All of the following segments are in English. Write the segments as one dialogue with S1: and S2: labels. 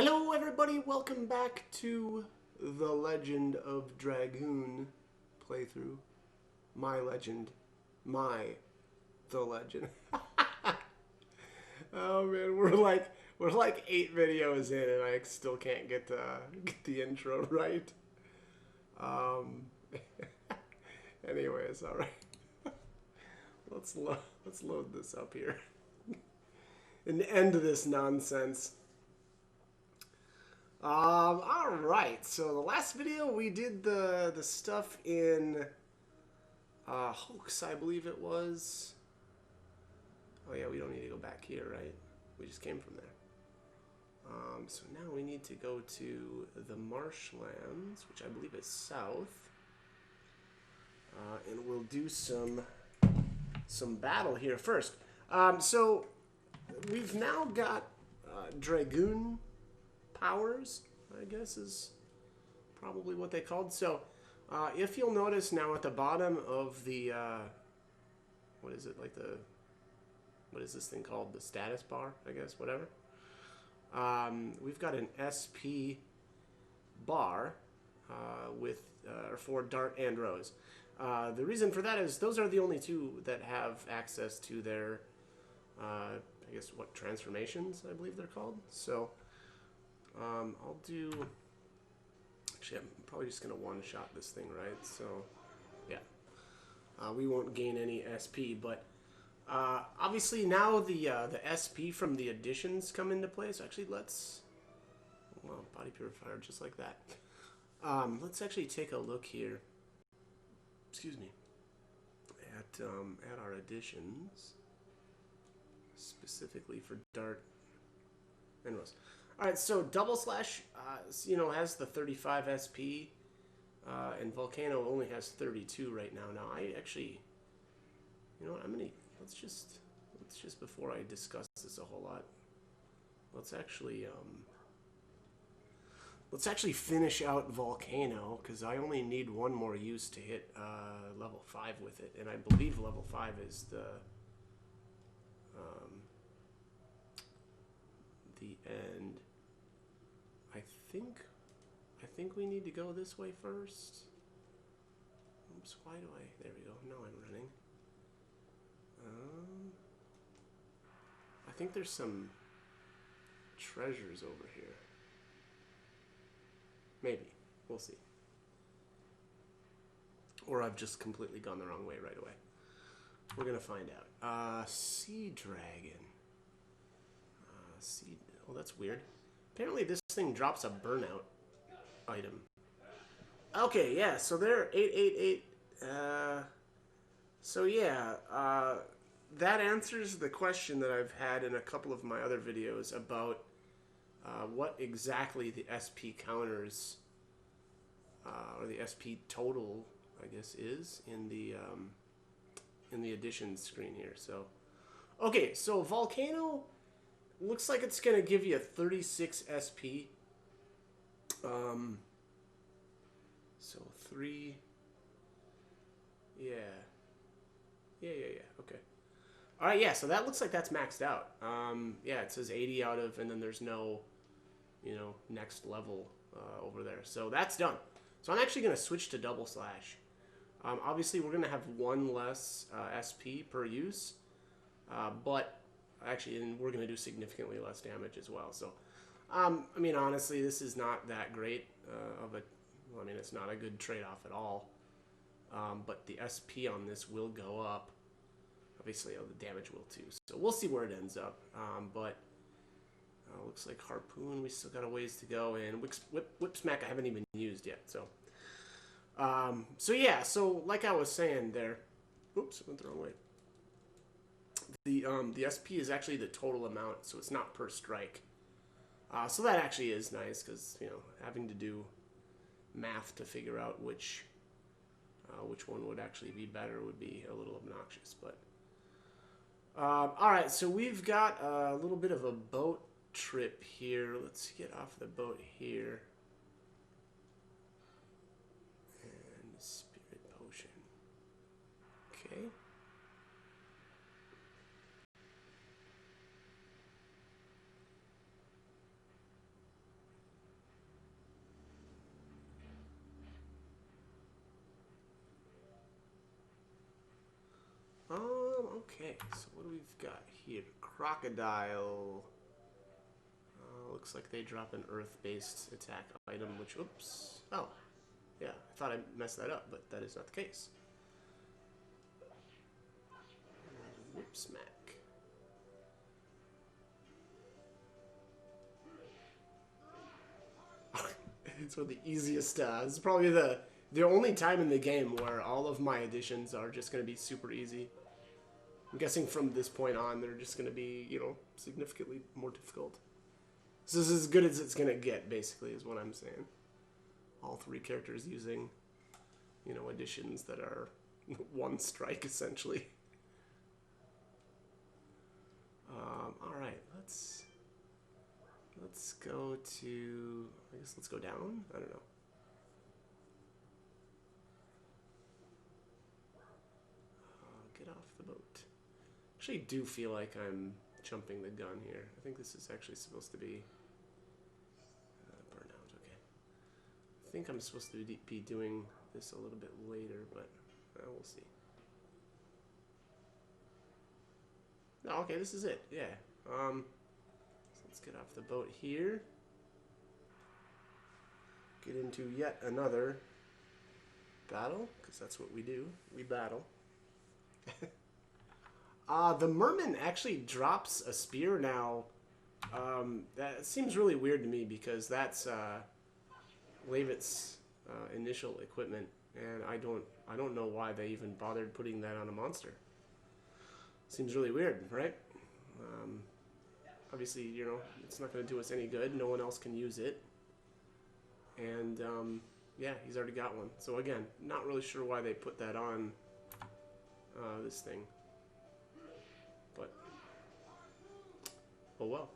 S1: Hello everybody, welcome back to the Legend of Dragoon playthrough. My legend. The legend. Oh man, we're like 8 videos in and I still can't get the intro right. Um anyways, alright. Let's load this up here. An end to this nonsense. All right. So the last video we did the stuff in Hoax, I believe it was. Oh yeah, we don't need to go back here, right? We just came from there. So now we need to go to the marshlands, which I believe is south, and we'll do some battle here first. So we've now got Dragoon powers, I guess is probably what they called. So if you'll notice now at the bottom of the what is it, like what is this thing called, the status bar, I guess, whatever, we've got an SP bar with for Dart and Rose. The reason for that is those are the only two that have access to their I guess what transformations, I believe they're called. So I'll do... Actually, I'm probably just going to one-shot this thing, right? So, yeah. We won't gain any SP, but obviously now the SP from the additions come into play. So actually, let's... Well, body purifier, just like that. Let's actually take a look here. Excuse me. At our additions. Specifically for Dart and Rose. Alright, so Double Slash, has the 35 SP, and Volcano only has 32 right now. Now, I actually, you know what, let's just, before I discuss this a whole lot, let's actually finish out Volcano, because I only need one more use to hit level 5 with it, and I believe level 5 is the end. I think we need to go this way first. Oops, why do I... There we go. Now I'm running. I think there's some treasures over here. Maybe. We'll see. Or I've just completely gone the wrong way right away. We're going to find out. Sea Dragon. Oh, that's weird. Apparently this thing drops a burnout item. Okay, yeah, so they're 888. So yeah, that answers the question that I've had in a couple of my other videos about what exactly the SP counters, or the SP total, I guess, is in the additions screen here. So, okay, so Volcano looks like it's gonna give you a 36 SP. So 3. Yeah. Okay. All right. Yeah. So that looks like that's maxed out. Yeah. It says 80 out of, and then there's no, next level over there. So that's done. So I'm actually gonna switch to Double Slash. Obviously, we're gonna have one less SP per use, but actually, and we're going to do significantly less damage as well. So, I mean, honestly, this is not that great of a... Well, I mean, it's not a good trade-off at all. But the SP on this will go up. Obviously, the damage will too. So we'll see where it ends up. But looks like Harpoon, we still got a ways to go. And Whip Smack I haven't even used yet. So, so yeah, so like I was saying there... Oops, I went the wrong way. The SP is actually the total amount, so it's not per strike. So that actually is nice, because, having to do math to figure out which one would actually be better would be a little obnoxious. But alright, so we've got a little bit of a boat trip here. Let's get off the boat here. And Spirit Potion. Okay. Okay, so what do we've got here? Crocodile. Looks like they drop an earth-based attack item, which, oops. Oh, yeah, I thought I messed that up, but that is not the case. Whoop smack. It's one of the easiest, this is probably the only time in the game where all of my additions are just going to be super easy. I'm guessing from this point on, they're just going to be, you know, significantly more difficult. This is as good as it's going to get, basically, is what I'm saying. All three characters using, you know, additions that are one strike, essentially. All right, let's go to, I guess let's go down? I don't know. Get off the boat. Actually, do feel like I'm jumping the gun here. I think this is actually supposed to be burnout. Okay. I think I'm supposed to be doing this a little bit later, but we'll see. Oh, okay, this is it. Yeah. So let's get off the boat here. Get into yet another battle, because that's what we do. We battle. The merman actually drops a spear now. That seems really weird to me because that's Leavitt's initial equipment, and I don't know why they even bothered putting that on a monster. Seems really weird, right? Obviously, you know, it's not going to do us any good. No one else can use it. And, yeah, he's already got one. So, again, not really sure why they put that on this thing. But, oh well.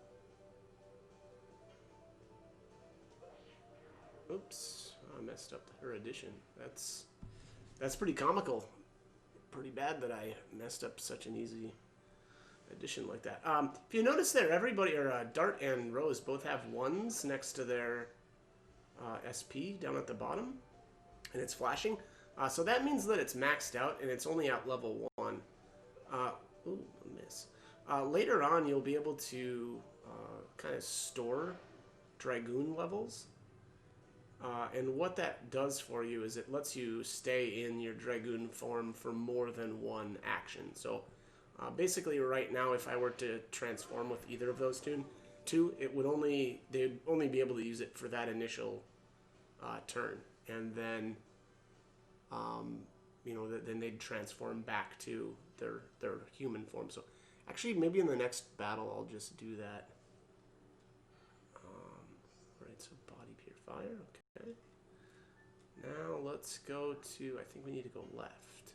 S1: Oops, I messed up her addition. That's pretty comical. Pretty bad that I messed up such an easy addition like that. If you notice there, everybody, or Dart and Rose both have ones next to their SP down at the bottom, and it's flashing. So that means that it's maxed out, and it's only at level 1. Ooh, a miss. Later on, you'll be able to kind of store Dragoon levels. And what that does for you is it lets you stay in your Dragoon form for more than one action. So basically right now, if I were to transform with either of those two, it would they'd only be able to use it for that initial turn. And then, you know, then they'd transform back to their human form. So actually, maybe in the next battle, I'll just do that. Right, so body purifier, okay. Now let's go to, I think we need to go left.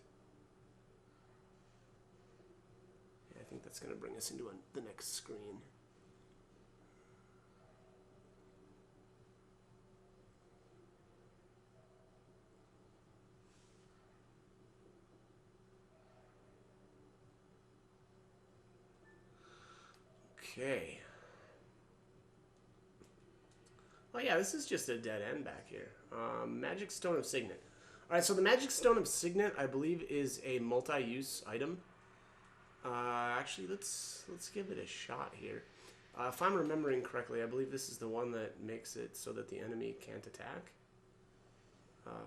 S1: Yeah, I think that's going to bring us into the next screen. Okay. Oh yeah, this is just a dead end back here. Magic Stone of Signet. Alright, so the Magic Stone of Signet, I believe, is a multi-use item. Actually, let's give it a shot here. If I'm remembering correctly, I believe this is the one that makes it so that the enemy can't attack.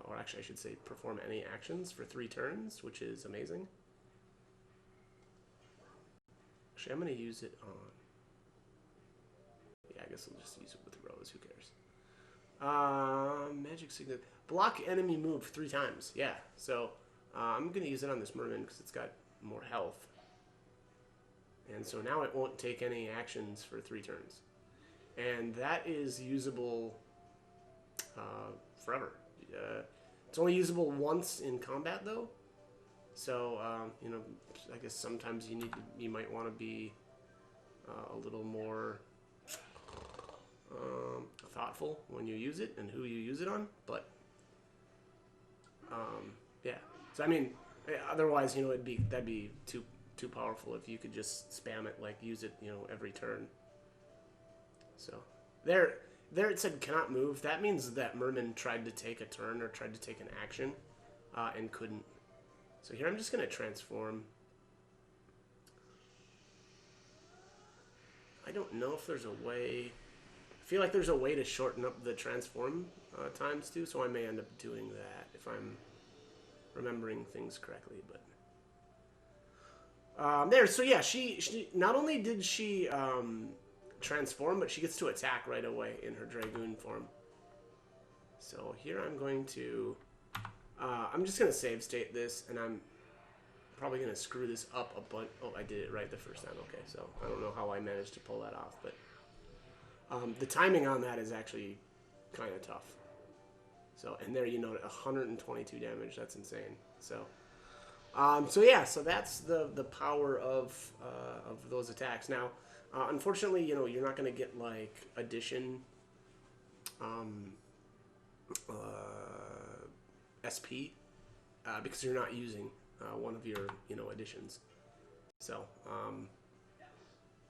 S1: Or actually, I should say perform any actions for 3 turns, which is amazing. Actually, I'm going to use it on... Yeah, I guess I'll just use it with Rose. Who cares? Magic Signet. Block enemy move 3 times. Yeah, so I'm going to use it on this merman because it's got more health. And so now it won't take any actions for 3 turns. And that is usable forever. It's only usable once in combat, though. So, you know, I guess sometimes you might want to be a little more thoughtful when you use it and who you use it on. But, yeah. So, I mean, otherwise, you know, that'd be too powerful if you could just spam it, like use it, you know, every turn. So, there it said cannot move. That means that merman tried to take a turn or tried to take an action and couldn't. So here I'm just going to transform I don't know if there's a way. I feel like there's a way to shorten up the transform times too, so I may end up doing that if I'm remembering things correctly. But there, so yeah, she not only did she transform, but she gets to attack right away in her Dragoon form. So here I'm going to, I'm just going to save state this, and I'm probably going to screw this up a bunch. Oh, I did it right the first time. Okay, so I don't know how I managed to pull that off, but the timing on that is actually kind of tough. So, and there you note 122 damage. That's insane. So, so yeah, so that's the power of those attacks. Now, unfortunately, you know, you're not going to get like addition SP because you're not using one of your, you know, additions. So,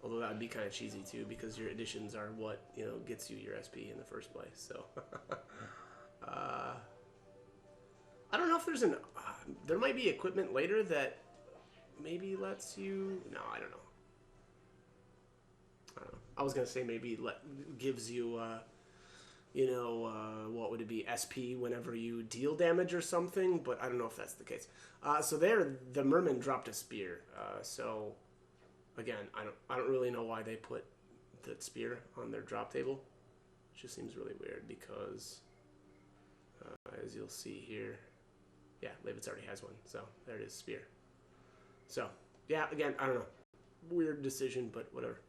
S1: although that would be kind of cheesy too, because your additions are what, you know, gets you your SP in the first place. So, I don't know if there's an there might be equipment later that maybe lets you. No, I don't know. I was gonna say maybe gives you. You know, what would it be, SP whenever you deal damage or something, but I don't know if that's the case. So there, the merman dropped a spear. So, again, I don't really know why they put the spear on their drop table. It just seems really weird because, as you'll see here, yeah, Levitz already has one, so there it is, spear. So, yeah, again, I don't know. Weird decision, but whatever.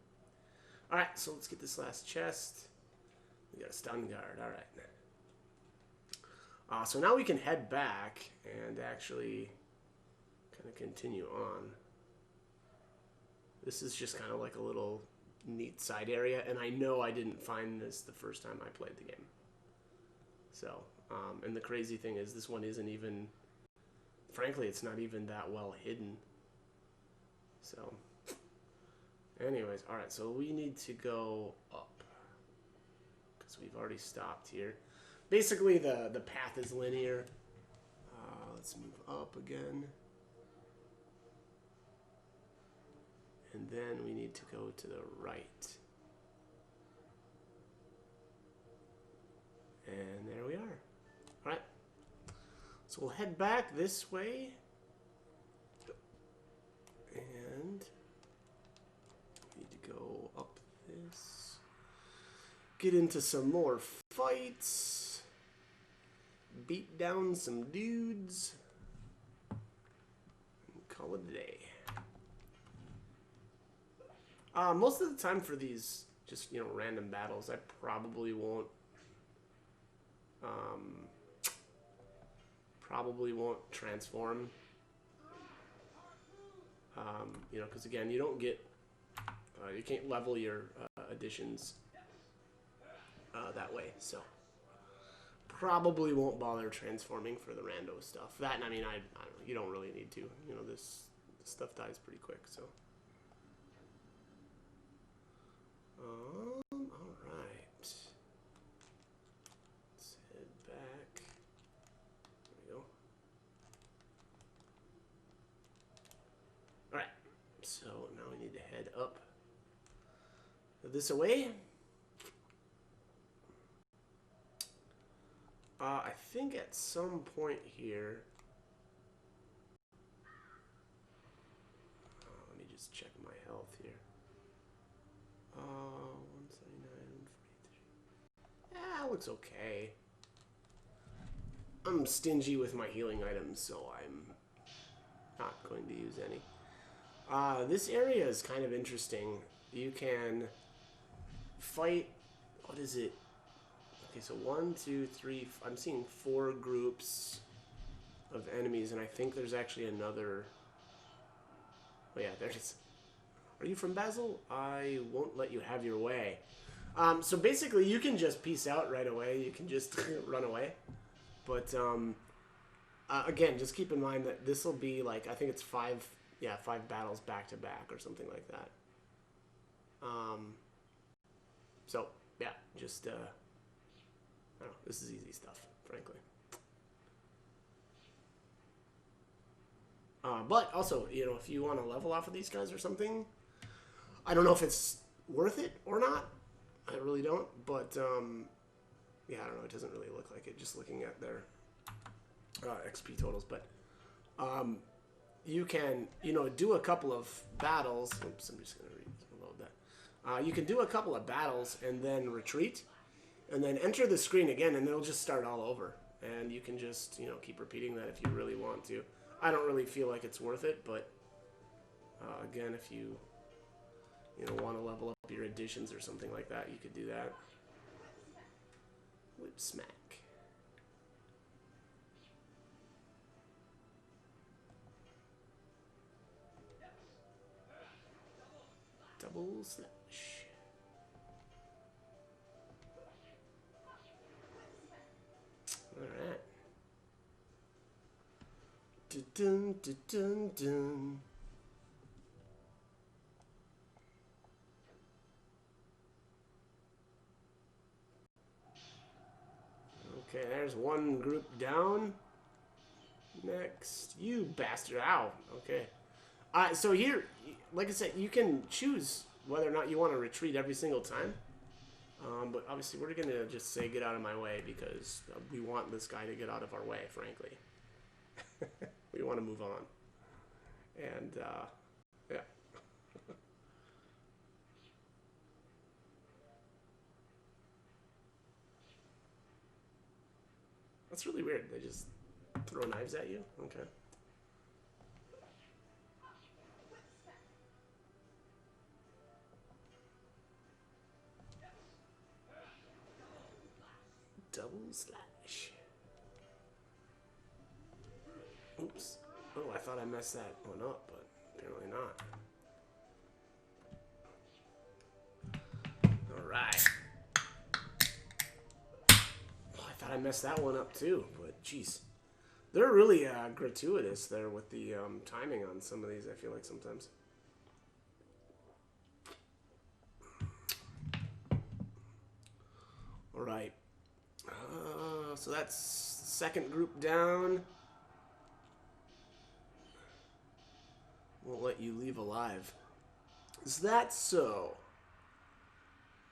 S1: Alright, so let's get this last chest. We got a stun guard. All right. So now we can head back and actually kind of continue on. This is just kind of like a little neat side area, and I know I didn't find this the first time I played the game. So, and the crazy thing is this one isn't even, frankly, it's not even that well hidden. So, anyways, all right, so we need to go up. We've already stopped here. Basically, the path is linear. Let's move up again. And then we need to go to the right. And there we are. All right. So we'll head back this way. And we need to go up this. Get into some more fights, beat down some dudes, and call it a day. Most of the time for these just, you know, random battles, I probably won't transform. You know, because again, you don't get, you can't level your additions that way, so probably won't bother transforming for the rando stuff. That, and I mean, I don't know, you don't really need to. You know, this stuff dies pretty quick, so. All right. Let's head back. There we go. All right. So now we need to head up this way. I think at some point here, let me just check my health here. 179, 143. Yeah, looks okay. I'm stingy with my healing items, so I'm not going to use any. This area is kind of interesting. You can fight, what is it? Okay, so 1, 2, 3, I'm seeing 4 groups of enemies, and I think there's actually another. Oh yeah, there it is. Are you from Basil? I won't let you have your way. So basically, you can just peace out right away. You can just run away. But again, just keep in mind that this will be like, I think it's 5 battles back to back or something like that. So yeah, just. I don't know, this is easy stuff, frankly. But also, you know, if you want to level off of these guys or something, I don't know if it's worth it or not. I really don't, but yeah, I don't know. It doesn't really look like it just looking at their XP totals, but you can, do a couple of battles. Oops, I'm just going to reload that. You can do a couple of battles and then retreat, and then enter the screen again, and it'll just start all over. And you can just, keep repeating that if you really want to. I don't really feel like it's worth it, but again, if you, want to level up your additions or something like that, you could do that. Whip smack. Double slash. Alright. Dun dun dun dun. Okay, there's one group down. Next. You bastard. Ow. Okay. So here, like I said, you can choose whether or not you want to retreat every single time. But obviously we're going to just say get out of my way because we want this guy to get out of our way, frankly. We want to move on. And, yeah. That's really weird. They just throw knives at you? Okay. Double slash. Oops. Oh, I thought I messed that one up, but apparently not. Alright. Oh, I thought I messed that one up too, but jeez. They're really gratuitous there with the timing on some of these, I feel like sometimes. Alright. So that's second group down. Won't let you leave alive. Is that so?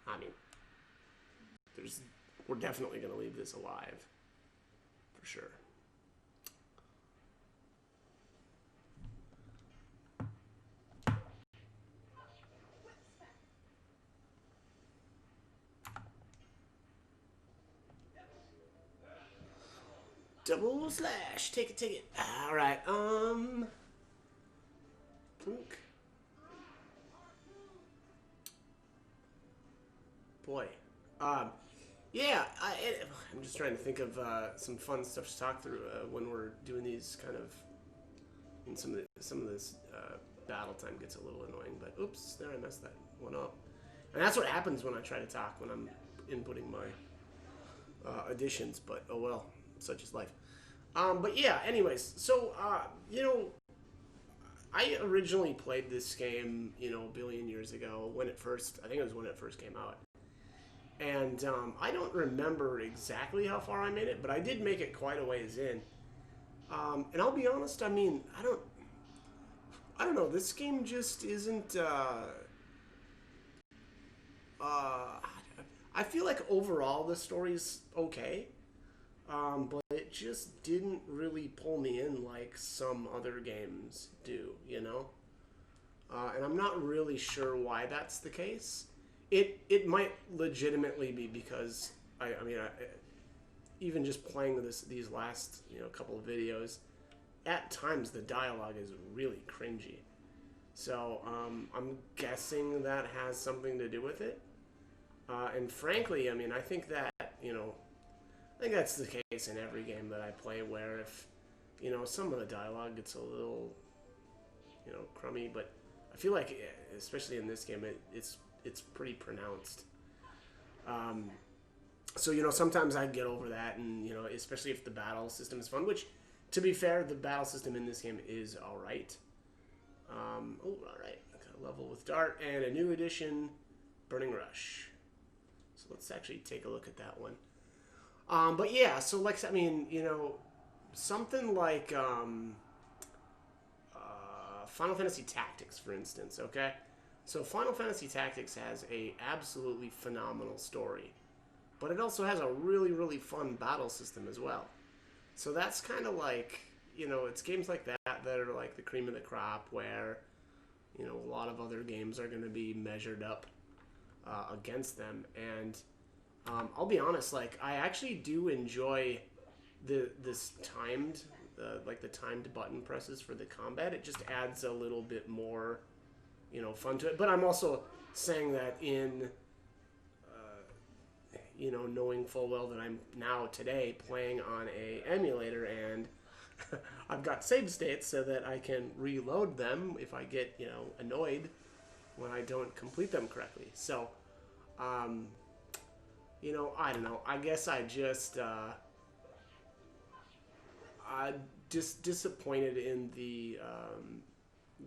S1: I mean, we're definitely going to leave this alive. For sure. Double slash. Take it, take it. Alright, Plunk. Boy. Yeah, I'm just trying to think of some fun stuff to talk through when we're doing these kind of... And some of this battle time gets a little annoying, but oops, there I messed that one up. And that's what happens when I try to talk when I'm inputting my additions, but oh well, such is life. But yeah, anyways, so, I originally played this game, a billion years ago when I think it was when it first came out. And I don't remember exactly how far I made it, but I did make it quite a ways in. And I'll be honest, I mean, I don't know, this game just isn't, I feel like overall the story's okay. But it just didn't really pull me in like some other games do, And I'm not really sure why that's the case. It might legitimately be because, even just playing these last, couple of videos, at times the dialogue is really cringy. So, I'm guessing that has something to do with it. And frankly, I think that, I think that's the case in every game that I play where if, some of the dialogue gets a little, crummy, but I feel like, especially in this game, it's pretty pronounced. So, sometimes I get over that and, especially if the battle system is fun, which, to be fair, the battle system in this game is alright. Alright. Got a level with Dart and a new addition, Burning Rush. So let's actually take a look at that one. But yeah, so like, something like Final Fantasy Tactics, for instance, okay? So Final Fantasy Tactics has a absolutely phenomenal story, but it also has a really, really fun battle system as well. So that's kind of like, it's games like that are like the cream of the crop where, a lot of other games are going to be measured up against them. And I'll be honest, like, I actually do enjoy this timed, like the timed button presses for the combat. It just adds a little bit more, fun to it. But I'm also saying that in knowing full well that I'm now today playing on a emulator, and I've got save states so that I can reload them if I get, annoyed when I don't complete them correctly. So, I don't know. I guess I'm just disappointed in the,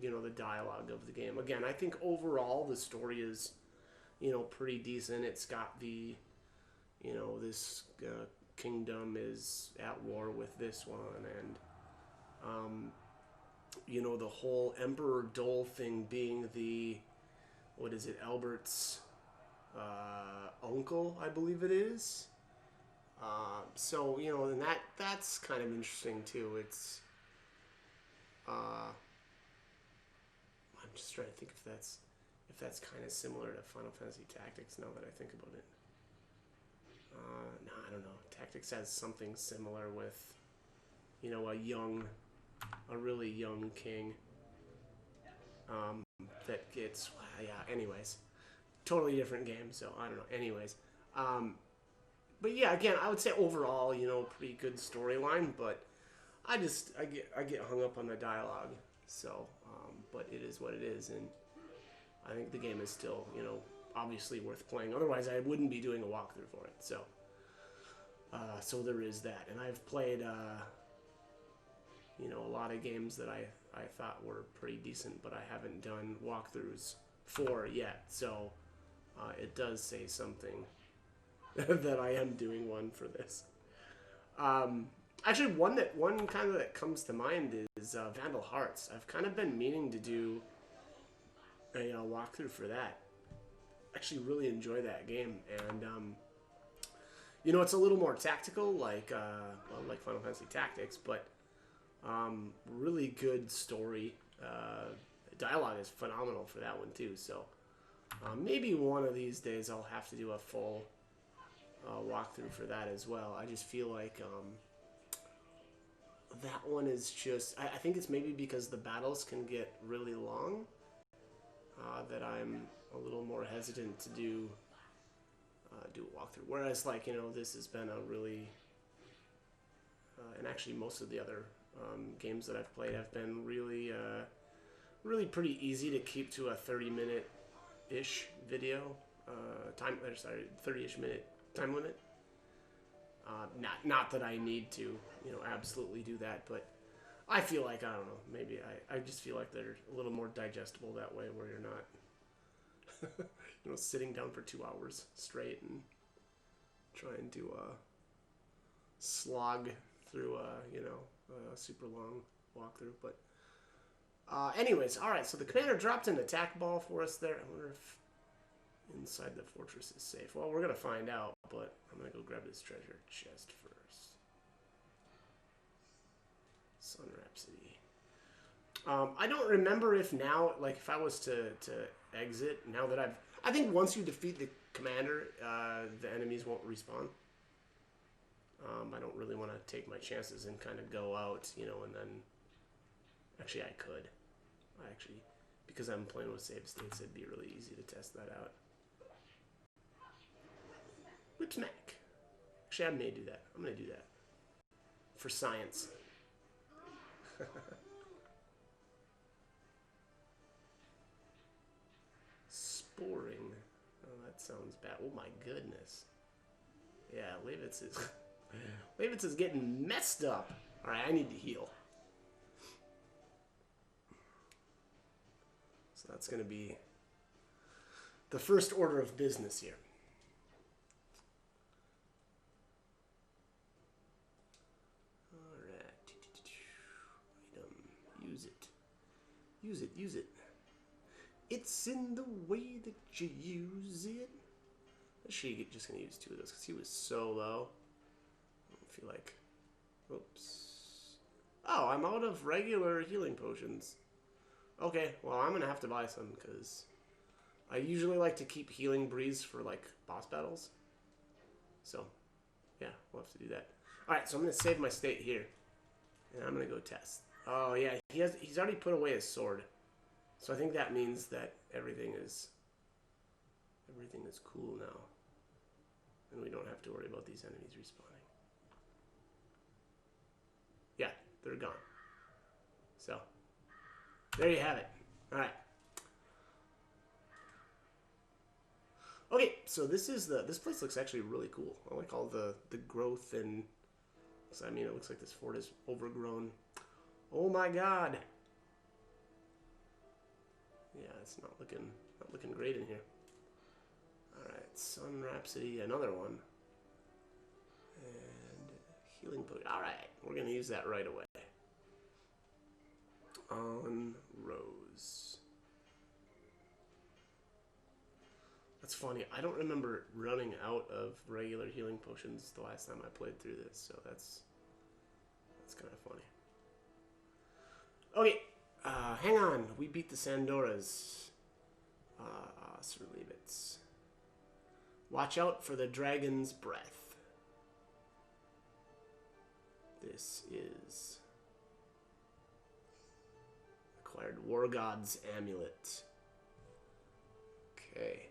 S1: the dialogue of the game. Again, I think overall the story is, pretty decent. It's got the, this kingdom is at war with this one, and the whole Emperor Dole thing being the, what is it, Albert's uncle, I believe it is. So and that's kind of interesting too. It's I'm just trying to think if that's kind of similar to Final Fantasy Tactics now that I think about it. No, I don't know. Tactics has something similar with, a really young king that gets, yeah, anyways. Totally different game, so I don't know. Anyways. But yeah, again, I would say overall, pretty good storyline, but I get hung up on the dialogue. So, but it is what it is, and I think the game is still, obviously worth playing. Otherwise, I wouldn't be doing a walkthrough for it. So, so there is that. And I've played, a lot of games that I thought were pretty decent, but I haven't done walkthroughs for yet. So, it does say something that I am doing one for this. Actually, one kind of that comes to mind is Vandal Hearts. I've kind of been meaning to do a walkthrough for that. Actually, really enjoy that game, and it's a little more tactical, like Final Fantasy Tactics, but really good story. Dialogue is phenomenal for that one too. So maybe one of these days I'll have to do a full walkthrough for that as well. I just feel like that one is just, I think it's maybe because the battles can get really long that I'm a little more hesitant to do a walkthrough. Whereas, like, this has been a really, and actually most of the other games that I've played have been really, really pretty easy to keep to a 30-minute-ish video time. 30-ish minute time limit. Not that I need to, absolutely do that, but I feel like, I don't know, maybe I just feel like they're a little more digestible that way, where you're not, sitting down for 2 hours straight and trying to slog through a super long walkthrough. But anyways, all right. So the commander dropped an attack ball for us there. I wonder if inside the fortress is safe. Well, we're gonna find out, but I'm gonna go grab this treasure chest first. Sun Rhapsody. I don't remember if now, like, if I was to exit, now that I think once you defeat the commander, the enemies won't respawn. I don't really want to take my chances and kind of go out, and then, actually I could. Because I'm playing with save states, it'd be really easy to test that out. Whip smack. Actually, I may do that. I'm going to do that. For science. Sporing. Oh, that sounds bad. Oh my goodness. Yeah, Levitz is getting messed up. Alright, I need to heal. So that's going to be the first order of business here. Use it. Use it. It's in the way that you use it. Actually, just gonna use 2 of those because he was so low. I don't feel like. Oops. Oh, I'm out of regular healing potions. Okay, well, I'm gonna have to buy some because I usually like to keep healing breeze for like boss battles. So, yeah, we'll have to do that. All right, so I'm gonna save my state here, and I'm gonna go test. Oh yeah, he's already put away his sword, so I think that means that everything is cool now, and we don't have to worry about these enemies respawning. Yeah, they're gone. So, there you have it. All right. Okay, so this place looks actually really cool. I like all the growth and, I mean, it looks like this fort is overgrown. Oh my God. Yeah, it's not looking great in here. All right, Sun Rhapsody, another one, and healing potion. All right, we're gonna use that right away. On Rose. That's funny. I don't remember running out of regular healing potions the last time I played through this, so that's kind of funny. Okay, hang on. We beat the Sandoras. Sir Leavitz. Watch out for the dragon's breath. This is acquired War God's Amulet. Okay.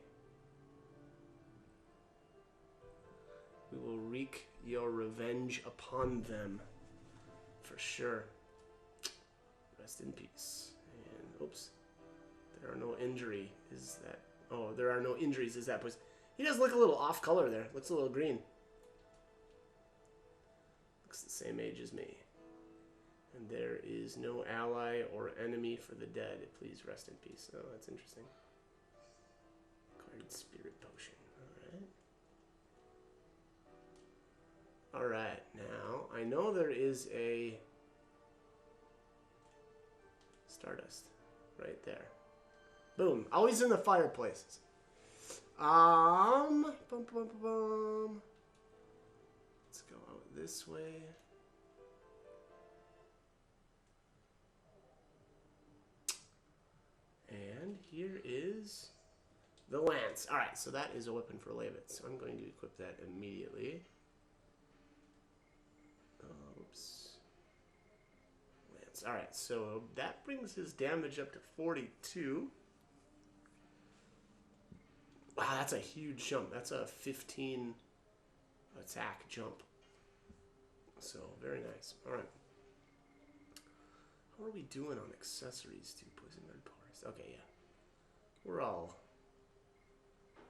S1: We will wreak your revenge upon them. For sure. Rest in peace. And, oops. There are no injury. Is that... Oh, there are no injuries. Is that place? He does look a little off color there. Looks a little green. Looks the same age as me. And there is no ally or enemy for the dead. Please rest in peace. Oh, that's interesting. Acquired spirit potion. Alright. Alright, now, I know there is a Stardust right there. Boom. Always in the fireplaces. Bum, bum, bum, bum. Let's go out this way. And here is the lance. Alright, so that is a weapon for Leavitz. So I'm going to equip that immediately. Oops. Lance. Alright, so that brings his damage up to 42. Wow, that's a huge jump. That's a 15 attack jump. So, very nice. Alright. How are we doing on accessories to Poison Guard Powers? Okay, yeah. We're all,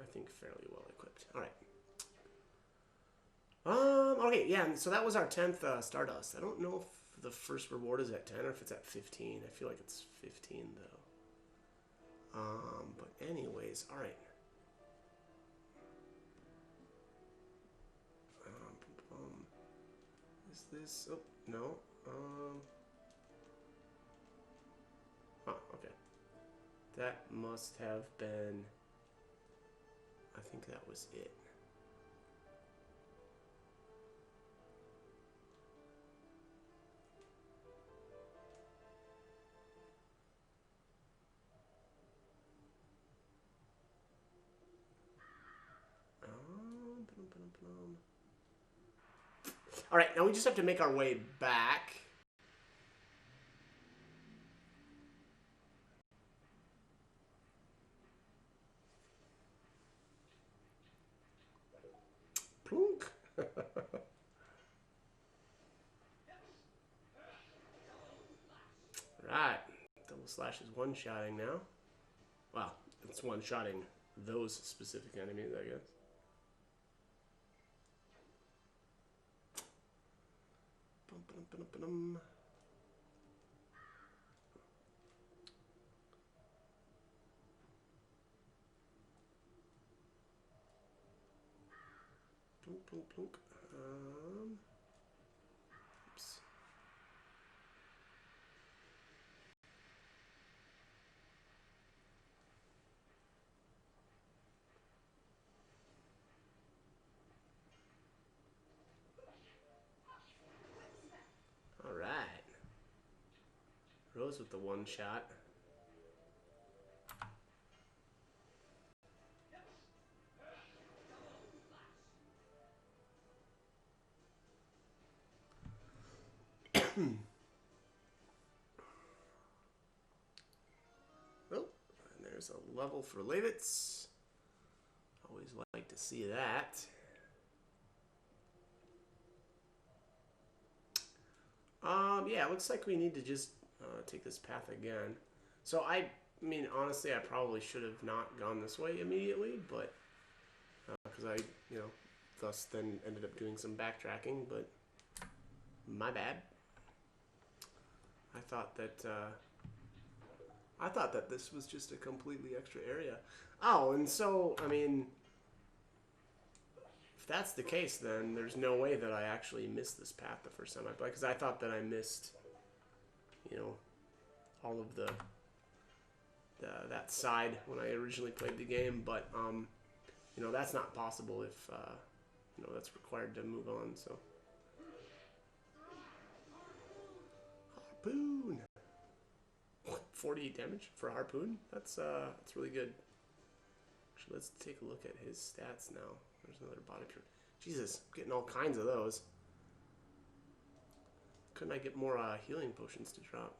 S1: I think, fairly well equipped. Alright. Okay, yeah, so that was our 10th Stardust. I don't know if the first reward is at 10 or if it's at 15. I feel like it's 15, though. But anyways, alright. Is this... Oh, no. Oh, okay. That must have been... I think that was it. All right, now we just have to make our way back. Plunk. Right. Double slash is one-shotting now. Well, it's one-shotting those specific enemies, I guess. Bum. Plunk. Oops. goes with the one shot. Oh, and there's a level for Levitz. Always like to see that. Yeah, it looks like we need to just take this path again. So I mean, honestly, I probably should have not gone this way immediately, but because I, thus then ended up doing some backtracking, but my bad. I thought that this was just a completely extra area. Oh, and so, I mean, if that's the case, then there's no way that I actually missed this path the first time I played, because I thought that I missed, all of that side when I originally played the game, but, that's not possible if, that's required to move on, so. Harpoon! 48 damage for a harpoon? That's really good. Actually, let's take a look at his stats now. There's another body trip. Jesus, I'm getting all kinds of those. Couldn't I get more healing potions to drop?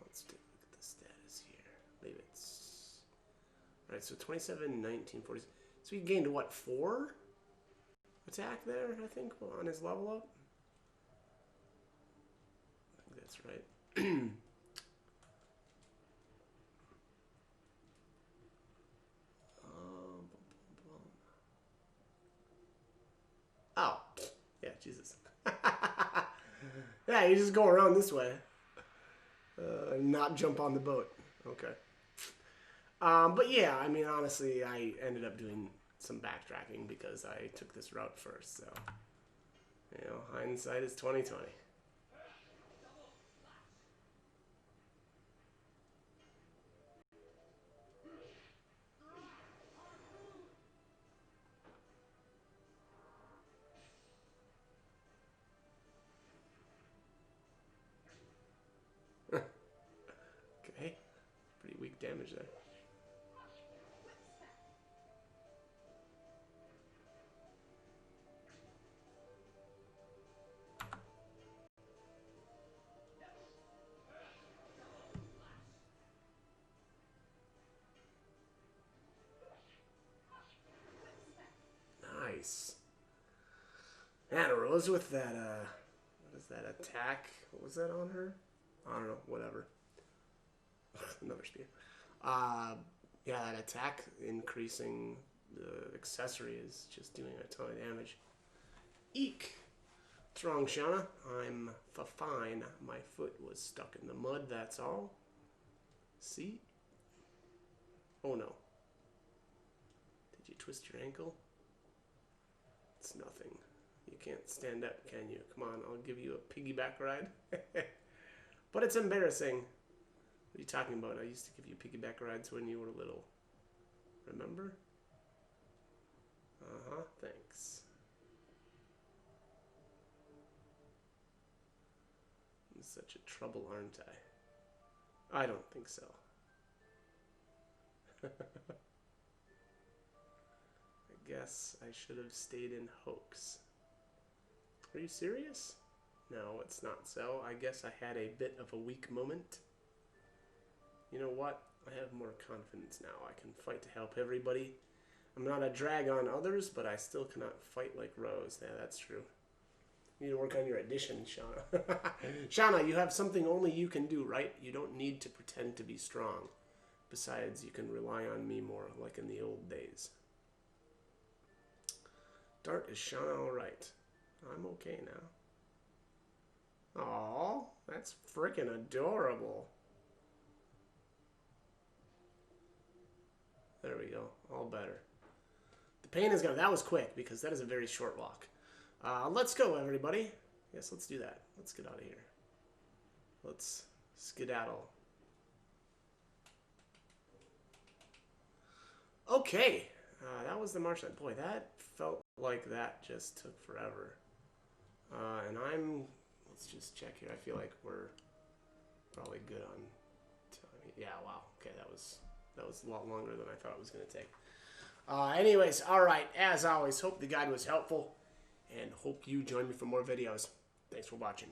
S1: Let's take a look at the status here. Leave it. Alright, so 27, 19, 40. So he gained, what, 4 attack there, I think, on his level up? I think that's right. Oh, yeah, Jesus. Yeah, you just go around this way. Not jump on the boat. Okay. But yeah, I mean, honestly, I ended up doing some backtracking because I took this route first, so, hindsight is 20/20. Okay, pretty weak damage there. Nice. And Rose with that, what is that, attack? What was that on her? I don't know, whatever. Another spear. Yeah, that attack increasing the accessory is just doing a ton of damage. Eek! What's wrong, Shauna? I'm fine. My foot was stuck in the mud, that's all. See? Oh no. Did you twist your ankle? It's nothing. You can't stand up, can you? Come on, I'll give you a piggyback ride. But it's embarrassing. What are you talking about? I used to give you piggyback rides when you were little. Remember? Uh-huh, thanks. I'm such a trouble, aren't I? I don't think so. I guess I should have stayed in Hoax. Are you serious? No, it's not so. I guess I had a bit of a weak moment. You know what? I have more confidence now. I can fight to help everybody. I'm not a drag on others, but I still cannot fight like Rose. Yeah, that's true. You need to work on your addition, Shauna. Shauna, you have something only you can do, right? You don't need to pretend to be strong. Besides, you can rely on me more, like in the old days. Dart, is Shauna alright? I'm okay now. Aww, that's freaking adorable. There we go, all better. The pain is gone. That was quick, because that is a very short walk. Let's go, everybody. Yes, let's do that. Let's get out of here. Let's skedaddle. Okay, that was the marshland. Boy, that felt like that just took forever. And let's just check here. I feel like we're Probably good on time. Yeah, wow. Okay, that was a lot longer than I thought it was going to take. Anyways, all right. As always, hope the guide was helpful, and hope you join me for more videos. Thanks for watching.